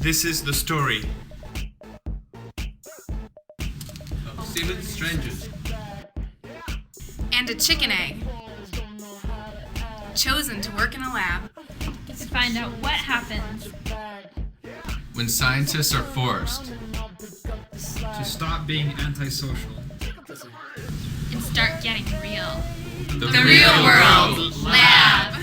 This is the story of 7 strangers and a chicken egg chosen to work in a lab to find out what happens when scientists are forced to stop being antisocial and start getting real. The Real World Lab.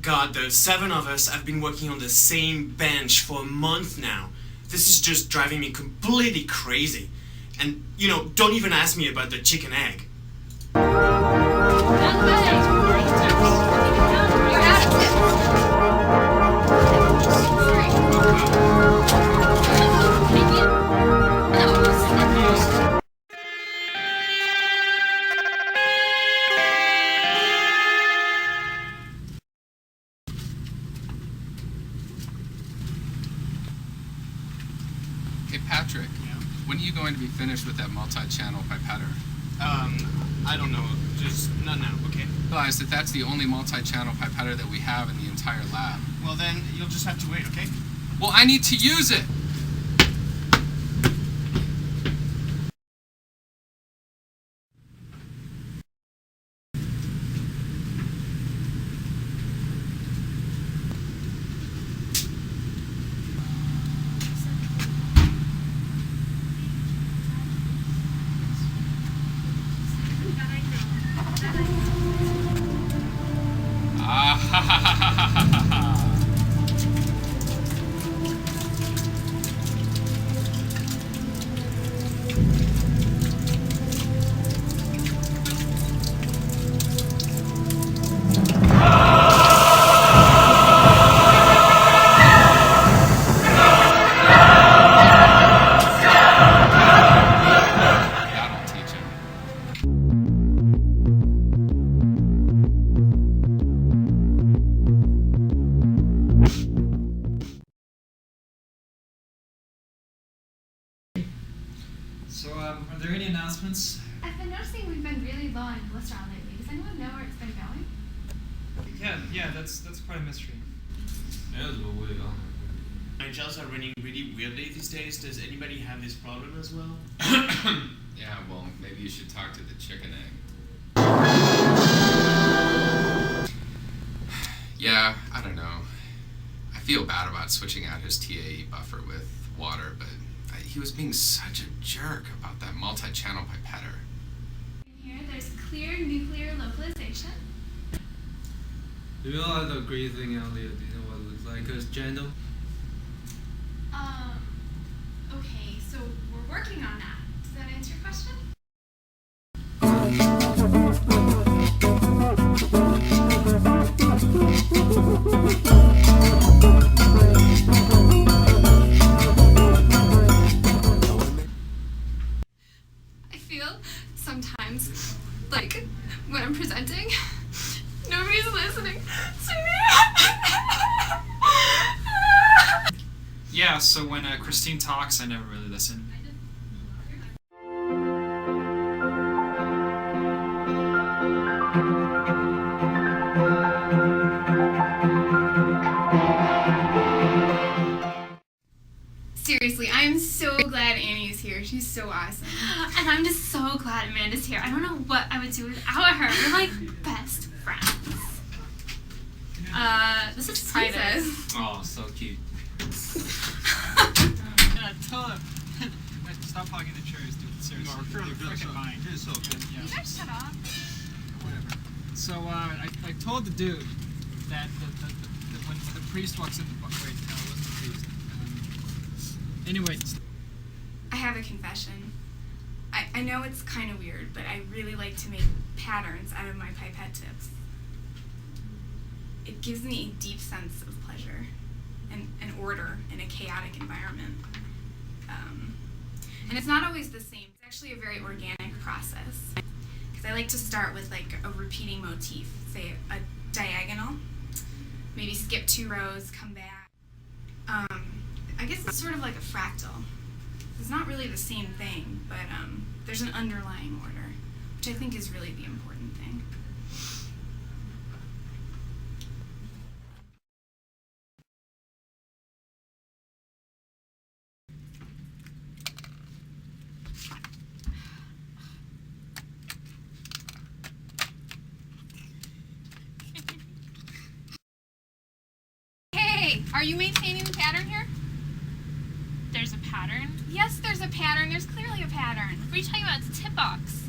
God, the 7 of us have been working on the same bench for a month now. This is just driving me completely crazy. And, don't even ask me about the chicken egg. Hey Patrick, when are you going to be finished with that multi-channel pipetter? I don't know. Just not now, okay? Realize that that's the only multi-channel pipetter that we have in the entire lab. Well, then you'll just have to wait, okay? Well, I need to use it! That'll teach him. So, are there any announcements? I've been noticing we've been really low on cholesterol lately. Does anyone know where it's been going? Yeah, that's quite a mystery. My gels are running really weirdly these days. Does anybody have this problem as well? Yeah, well, maybe you should talk to the chicken egg. Yeah, I don't know. I feel bad about switching out his TAE buffer with water, but he was being such a jerk about that multi-channel pipetter. In here, there's clear nuclear localization. Do you like the green thing earlier? Do you know what it looks like? It's gentle. Okay, so we're working on that. Does that answer your question? I feel sometimes like when I'm presenting, nobody's listening to me. Yeah, so when Christine talks, I never really listen. Seriously, I'm so glad Annie's here. She's so awesome. And I'm just so glad Amanda's here. I don't know what I would do without her. We're like best friends. This is private. Oh, so cute. Yeah, tell him. Stop hogging the chairs, dude. Seriously. No, they're freaking mine. It's okay. You guys shut up. Whatever. So, I told the dude that when the priest walks in the wait, no, it wasn't the priest. Anyway. I have a confession. I know it's kind of weird, but I really like to make patterns out of my pipette tips. It gives me a deep sense of pleasure and order in a chaotic environment. And it's not always the same. It's actually a very organic process. Because I like to start with like a repeating motif, say a diagonal, maybe skip 2 rows, come back. I guess it's sort of like a fractal. It's not really the same thing, but there's an underlying order. which I think is really the important thing. Hey, are you maintaining the pattern here? There's a pattern? Yes, there's a pattern. There's clearly a pattern. What are you talking about? It's a tip box.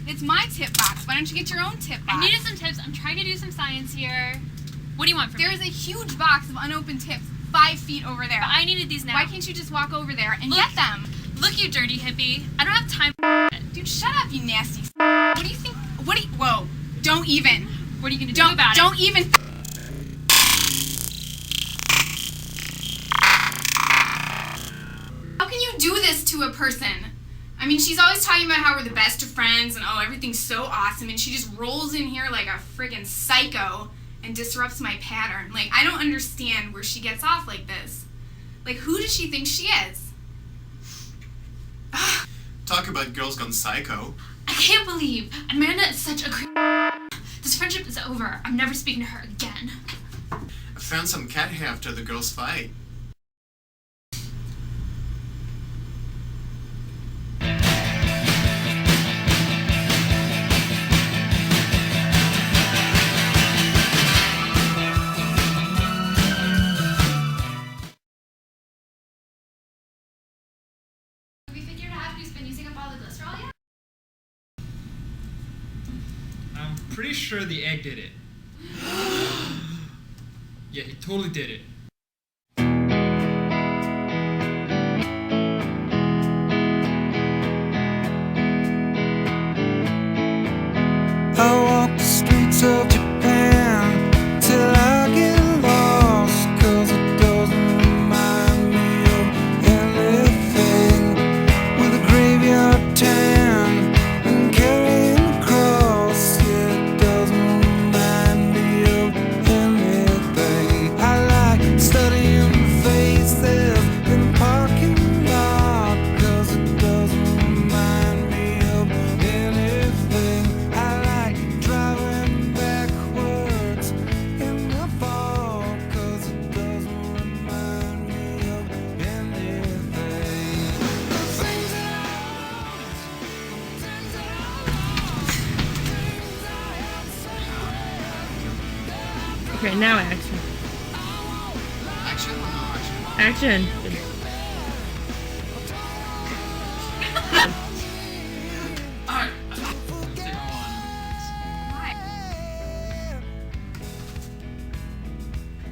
It's my tip box. Why don't you get your own tip box? I needed some tips. I'm trying to do some science here. What do you want from me? There's a huge box of unopened tips 5 feet over there. But I needed these now. Why can't you just walk over there and Look. get them? Look, you dirty hippie. I don't have time for it. Dude, shut up, you nasty What do you think? Whoa. Don't even. What are you going to do about it? Don't even. How can you do this to a person? I mean, she's always talking about how we're the best of friends and everything's so awesome, and she just rolls in here like a friggin' psycho and disrupts my pattern. Like, I don't understand where she gets off like this. Like, who does she think she is? Talk about girls gone psycho. I can't believe Amanda is such a This friendship is over. I'm never speaking to her again. I found some cat hair after the girls' fight. Have you figured out how who's been using up all the glycerol yet? I'm pretty sure the egg did it. Yeah, he totally did it. I walk the streets of Japan till I get lost, 'cause it doesn't remind me of anything. With a graveyard tan and carrying a cross, it doesn't remind me of anything. I like studying the faces in the parking lot, 'cause it doesn't remind me of anything. I like driving backwards in the fall, 'cause it doesn't remind me of anything. The things that I want, the things that I Okay, now action. Action? No, action. Action. Alright. Let's take one.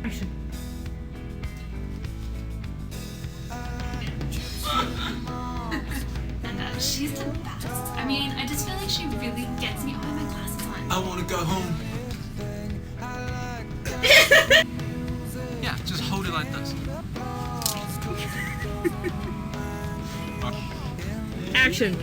Action. And she's the best. I mean, I just feel like she really gets me. Oh, I have my glasses on. I want to go home. Yeah, just hold it like this. Action.